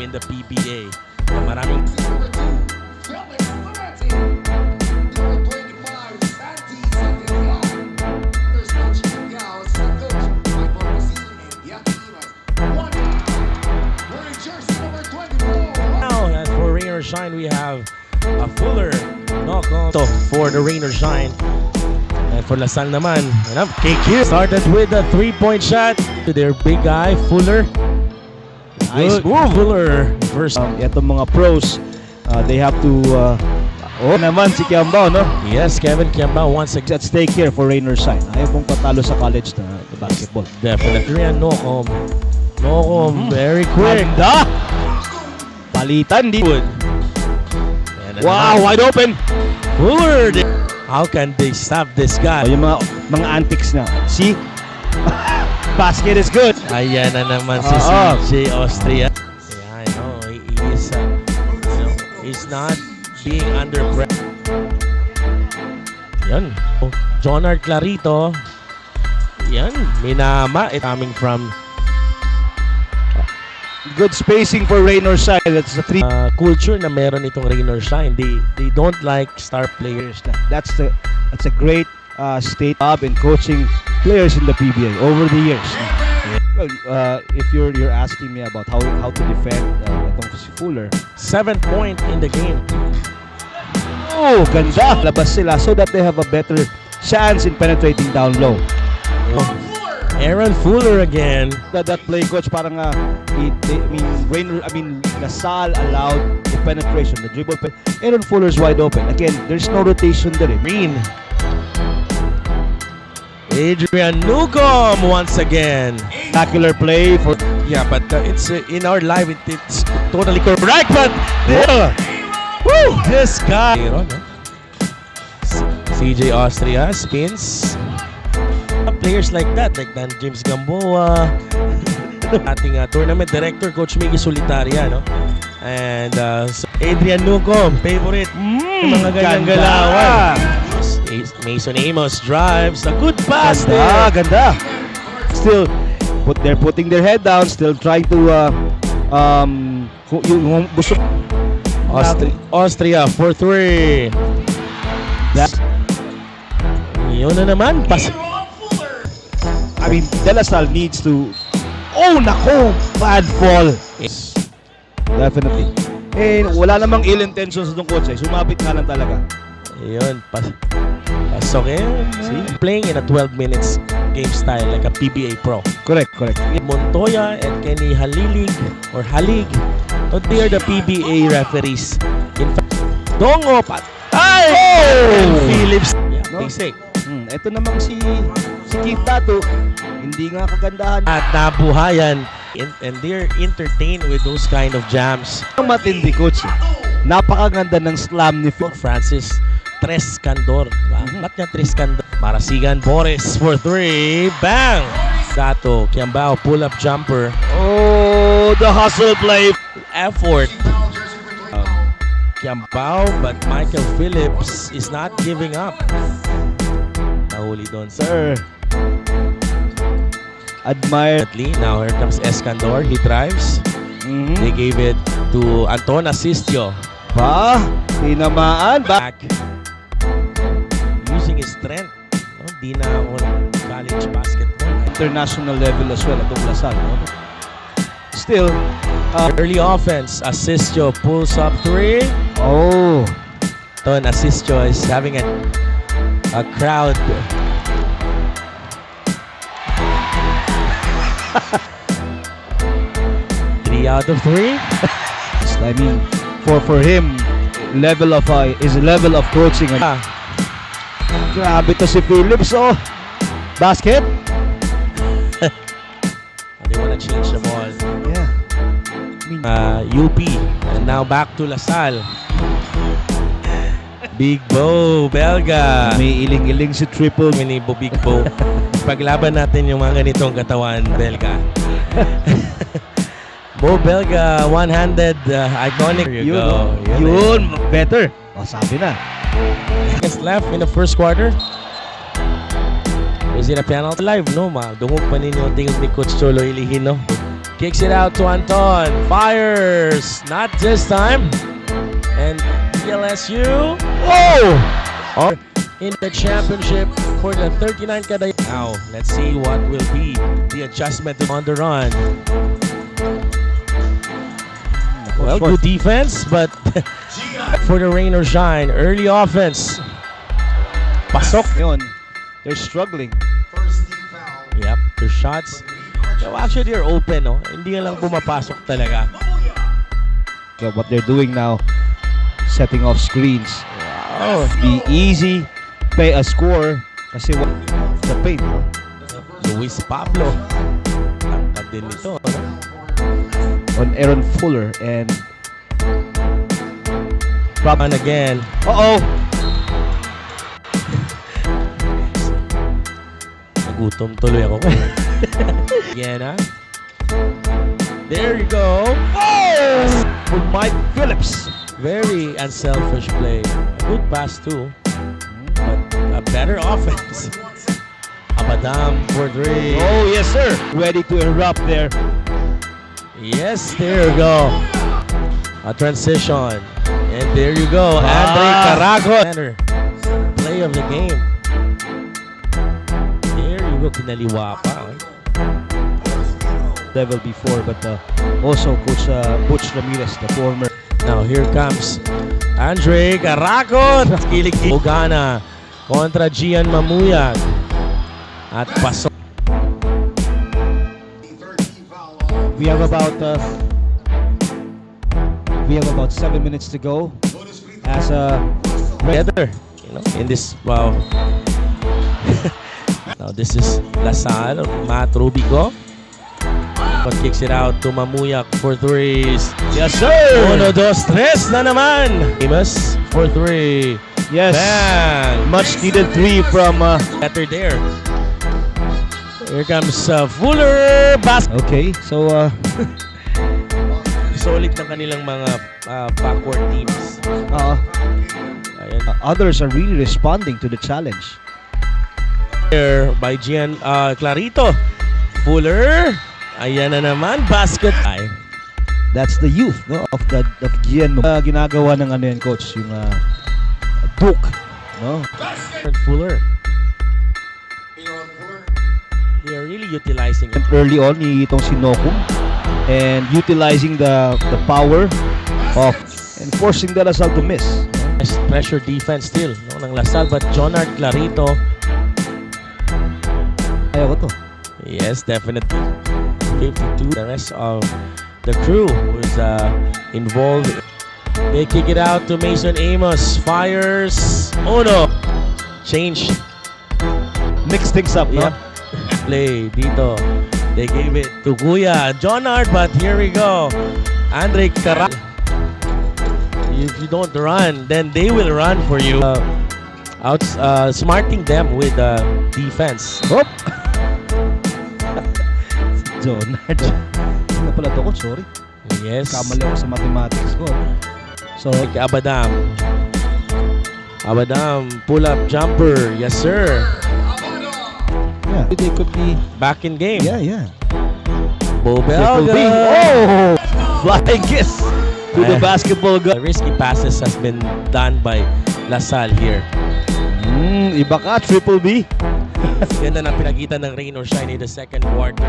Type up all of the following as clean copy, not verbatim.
in the PBA. Maraming now, and for Rain or Shine, we have a Fuller knock-on for the Rain or Shine. And for Lasal naman, KQ started with a 3-point shot to their big guy, Fuller. Nice move, Fuller. First, Itong mga pros, they have to naman si Kiambao, no? yes, Kevin Kiambao once again. At stake here for Rain or Shine. Ayaw pong patalo sa college na basketball. Definitely, and Nocom. Very quick. Ganda! Palitan di. And Wow, wide open! Fuller. How can they stop this guy? Yung mga antics na. See? Basket is good. Ayan na naman si CJ Austria. Yeah, I know. He's not being under pressure. Yan. Jonard Clarito. Yan. Minama. Coming from Good spacing for Rain or Shine. That's a three. culture na meron itong Rain or Shine. They don't like star players. That's a great state of in coaching players in the PBA over the years. Well, if you're asking me about how to defend itong si Fuller, 7th point in the game. oh, ganda! Labas sila so that they have a better chance in penetrating down low. Aaron Fuller again. That play coach parang Lasal allowed the penetration, the dribble. Aaron Fuller's wide open. Again, there's no rotation there. Green. Adrian Newcomb once again. Spectacular play for. Yeah, but it's in our live. It's totally correct. But this guy. CJ Austria spins. Players like that, like Dan James Gamboa, ating tournament director, Coach Miggy Solitaria, no? And Adrian Newcomb, favorite. Mga ganyang galawan. Mason Amos drives. A good pass there. Ganda. Still, they're putting their head down. Still trying to gusto. Austria for 3. Yun na naman. De La Salle needs to. Oh, nako! Bad fall. Yes. Definitely. Wala namang ill intentions sa itong coach. Sumabit nga lang talaga. Yun. Pasok See? Playing in a 12 minutes game style like a PBA pro. Correct. Montoya and Kenny Halig. They are the PBA referees. In fact, Dongo and Phillips. Yeah, No? basic. Ito namang si Keith Tato, hindi nga kagandahan. At nabuhayan. And they're entertained with those kind of jams. Ang matindi coach. Napakaganda ng slam ni Francis Trescandor. Ba't niya Trescandor? Marasigan Boris for 3. Bang! Dato, Kiambao, pull-up jumper. Oh, the hustle play. Effort. Kiambao, but Michael Phillips is not giving up. Nahuli doon, Sir. Admire. Now here comes Escandor. He drives. They gave it to Anton Asistio. Tinamaan. Back. Using his strength. Di na ako college basketball. International level as well atong Lasal. Still, early offense. Asistio pulls up 3. oh, Anton Asistio is having a crowd. 3 out of 3. I mean, for him, level of coaching. Grabe to si Phillips, oh. Basket. They want to change the ball. Yeah. UP. And now back to Lasal. Big Bo Belga. May iling-iling si Triple. Mini Bo Big Bo. Paglaban natin yung mga ganitong katawan, Belga. Bo Belga, one-handed, iconic. There you go. Yun, better. Oh, sabi na. Seconds left in the first quarter. Is it a penalty? Live, no? Dungog pa ninyo tingog ni Coach Cholo Ilihino. kicks it out to Anton. Fires. Not this time. And DLSU. Oh! In the championship for the 39 Kaday. Now, let's see what will be the adjustment on the run. Well, good defense, but for the rain or shine, early offense. Pasok. Yun, they're struggling. Yep, their shots. So actually, they're open, no? Hindi lang pumapasok talaga. So what they're doing now, setting off screens. Oh, Be easy, play a score. Kasi the paint. No? Luis Pablo. Tangkad din ito, no? On Aaron Fuller and And again. uh-oh. Nagutom tuloy ako. Again, ha? There you go. Oh! For Mike Phillips. Very unselfish play. A good pass too. But a better offense. Abadam for three. Oh, yes, sir. Ready to erupt there. Yes, there you go. A transition. And there you go. Andre Carago. Center. Play of the game. There you go. Kinaliwa pa. Level before, but also Coach Butch Ramirez, the former. Now here comes Andre Carago. Kilig Ogana kontra Gian Mamuyag. At pasok. We have about 7 minutes to go. As Together, you know, in this wow. Now this is Lasal, Matt Rubico. But kicks it out to Mamuyak for threes. yes, sir. 1, 2, 3 na naman. Amos for three. Yes, Bang! much needed three from. Better there. Here comes Fuller. Okay, so Solid ng kanilang mga backward teams. Ayan. others are really responding to the challenge. Here by Gian Clarito. Fuller. Ayan na naman. Basket. Ay. That's the youth, no, of Gian. Ginagawa ng ano yan, coach, yung Duke, no? Fuller. They are really utilizing it. Early on, ni itong si Nokum, and utilizing the power of and forcing the Lasal to miss. Nice pressure defense still, no, ng Lasal, but Jonard Clarito. Ayaw ko to. Yes, definitely. 52. The rest of the crew was involved. They kick it out to Mason Amos. Fires. Oh no. Change. Mix things up, no? Yep. Play dito. They gave it to Kuya Jonard, but here we go. Andre Carago. If you don't run, then they will run for you. Smarting them with defense. Hop! Jonard. Ano pala to, coach? Sorry. Yes. Kamali ako sa mathematics ko. So, Abadam. Abadam, pull up jumper. Yes, sir. yeah, they could be. Back in game. Yeah. Bobel. Triple B. Oh! Flying kiss to the Ayan. basketball The gun. risky passes has been done by Lasal here. Iba ka, Triple B. Ganda na pinakita ng rain or shine in the second quarter.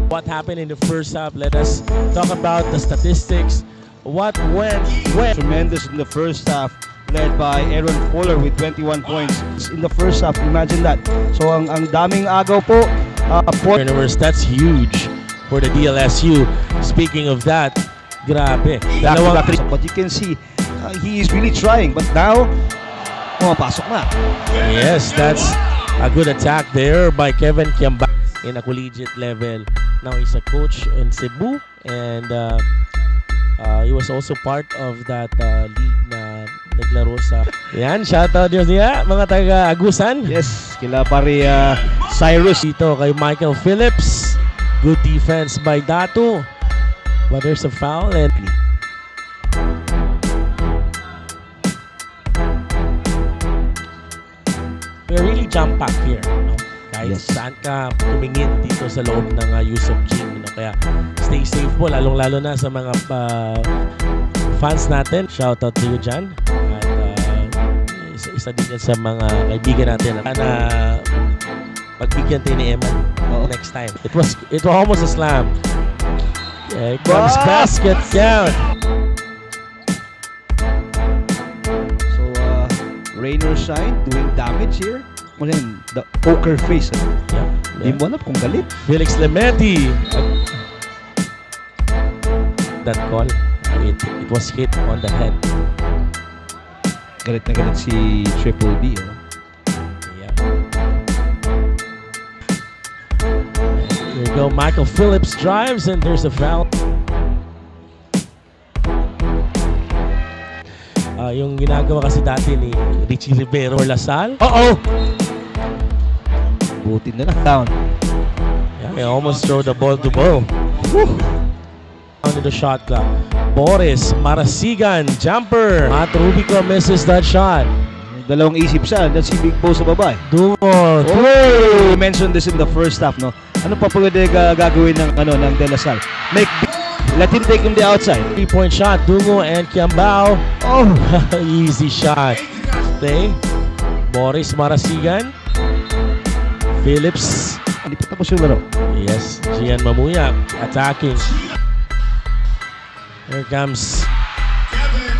What happened in the first half? Let us talk about the statistics. What went when? Tremendous in the first half, led by Aaron Fuller with 21 points in the first half. Imagine that. So ang daming agaw po. Turnovers, that's huge for the DLSU. Speaking of that, grabe. But you can see, he is really trying. But now, pumapasok na. Yes, that's a good attack there by Kevin Kiamba in a collegiate level. Now he's a coach in Cebu, and he was also part of that league na naglaro sa... Yan, shoutout yun niya, mga taga-Agusan. Yes, kila pare Cyrus. Dito kay Michael Phillips. Good defense by Datu. But there's a foul and... We're really jump pack here. No? Kahit Yes. saan ka tumingin dito sa loob ng Yusuf Jing. No? Kaya stay safe po, lalong-lalo na sa mga fans natin. Shout out to you dyan. At isa din yan sa mga kaibigan natin na pagbigyan tayo ni Eman next time. It was almost a slam. Here comes basket count. So, rain or shine, doing damage here. Again, the poker face. Hindi mo alam kung galit. Felix Lemeti. That call, it was hit on the head. Galit na galit si Triple D. Yeah. Here we go. Michael Phillips drives and there's a foul. Yung ginagawa kasi dati ni Richie Rivero Lasal. Buti na lang. Down. Yeah, he almost threw the ball to Bo. Down to the shot clock. Boris Marasigan, jumper. Matt Rubico misses that shot. Dalawang isip siya. That's si Big Bo sa baba. Dungo. We mentioned this in the first half, no? Ano pa pwede gagawin ng De La Salle? Let him take him the outside. 3-point shot. Dungo and Kiambao. Oh, Easy shot. Play. Boris Marasigan. Phillips. hindi pa tapos yung laro. Yes, Gian Mamuya attacking. Here comes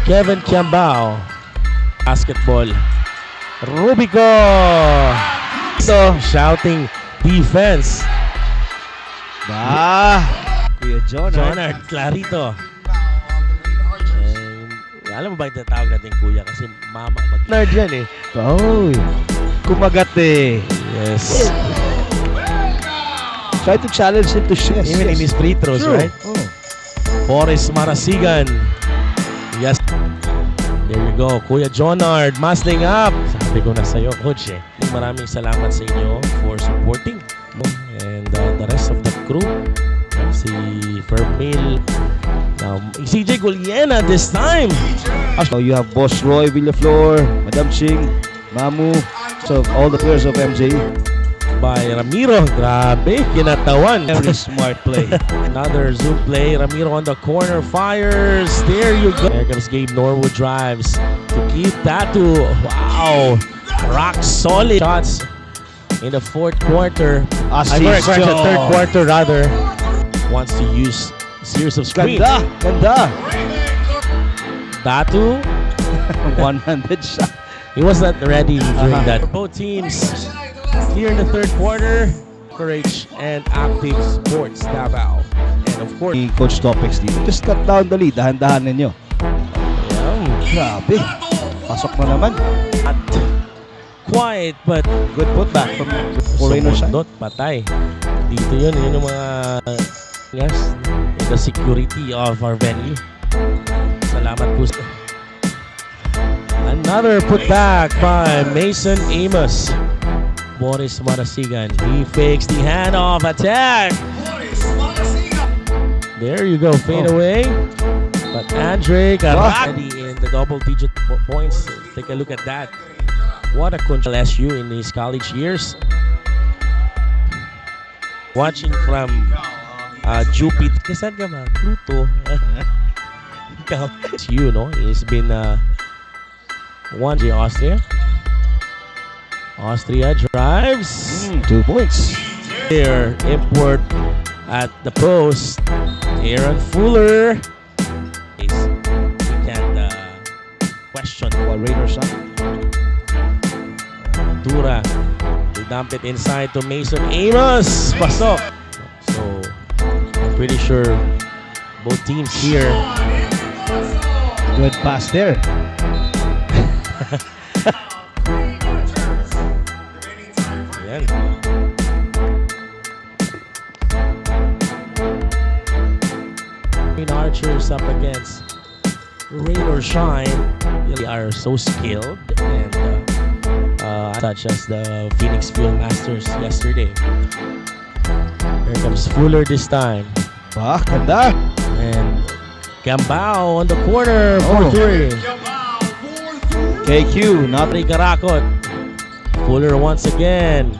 Kevin Kiambao. Basketball. Rubico. So, shouting defense. Kuya John. Jonard Clarito. Alam mo ba yung tatawag natin kuya? Kasi mama mag-nerd yan eh. Oh, kumagat eh. Yes. Try to challenge him to shoot. Even in his free throws, True. right? Boris Marasigan. Yes. There you go. Kuya Jonard, muscling up. Sabi ko na sa'yo, coach eh. Maraming salamat sa inyo for supporting. And the rest of the crew. Si Fermil. Now, CJ Guliena this time. So you have Boss Roy Villaflor, Madam Ching, Mamu, so all the players of MJ. By Ramiro. Grabe, kinatawan. Very smart play. Another zoom play. Ramiro on the corner fires. There you go. There comes Gabe Norwood drives to keep that to wow. Rock solid shots in the fourth quarter. Third quarter rather. Wants to use series of screens. Ganda. Datu. 100 shot. He was not ready during that. Both teams here in the third quarter. Courage and Active Sports Davao. And of course, Coach Topics dito. Just cut down the lead. Dahan-dahan ninyo. Grabe. Pasok na naman. At quiet but Good putback from Rain or Shine. sumundot, patay. Dito yun yung mga yes, the security of our venue. Salamat po. Another putback by Mason Amos. Boris Marasigan. He fakes the handoff attack. There you go, fade away. But Andre Carradi in the double-digit points. Take a look at that. What a control SU in his college years. Watching from Jupiter. Kasan ka ba? Pluto. Ikaw. SU, no? He's been one G Austria. Austria drives. 2 points. Here, import at the post. Aaron Fuller. We can't question. Rain or Shine. Dura. They dump it inside to Mason Amos. Pasok. So, I'm pretty sure both teams here. Good pass there. Ayan. Green Archers up against Rain or Shine. They are so skilled and such as the Phoenix Field Masters yesterday. Here comes Fuller this time. Ganda. And Gambao on the corner for 3. KQ, not Ray Garakot. Fuller once again.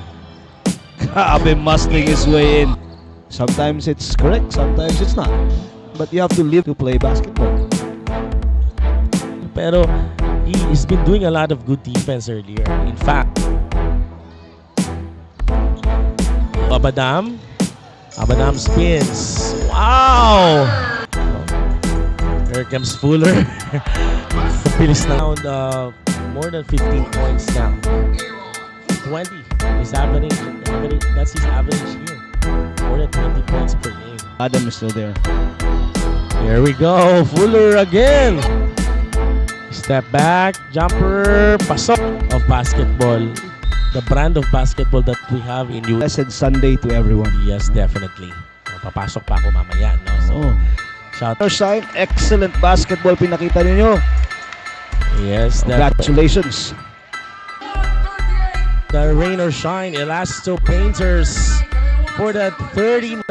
Grabe, muscling his way in. Sometimes it's correct, sometimes it's not. But you have to live to play basketball. Pero he's been doing a lot of good defense earlier. In fact, Abadam spins. Wow! Here comes Fuller. Bilis na around more than 15 points now. 20 is average. That's his average here. More than 20 points per game. Adam is still there. Here we go. Fuller again. Step back, jumper, pasok of basketball. The brand of basketball that we have in US. Blessed Sunday to everyone. Yes, definitely. Papasok pa ako mamaya, no? So, shout out. First time, excellent basketball pinakita ninyo. Yes, Congratulations. the rain or shine Elasto Painters for the 30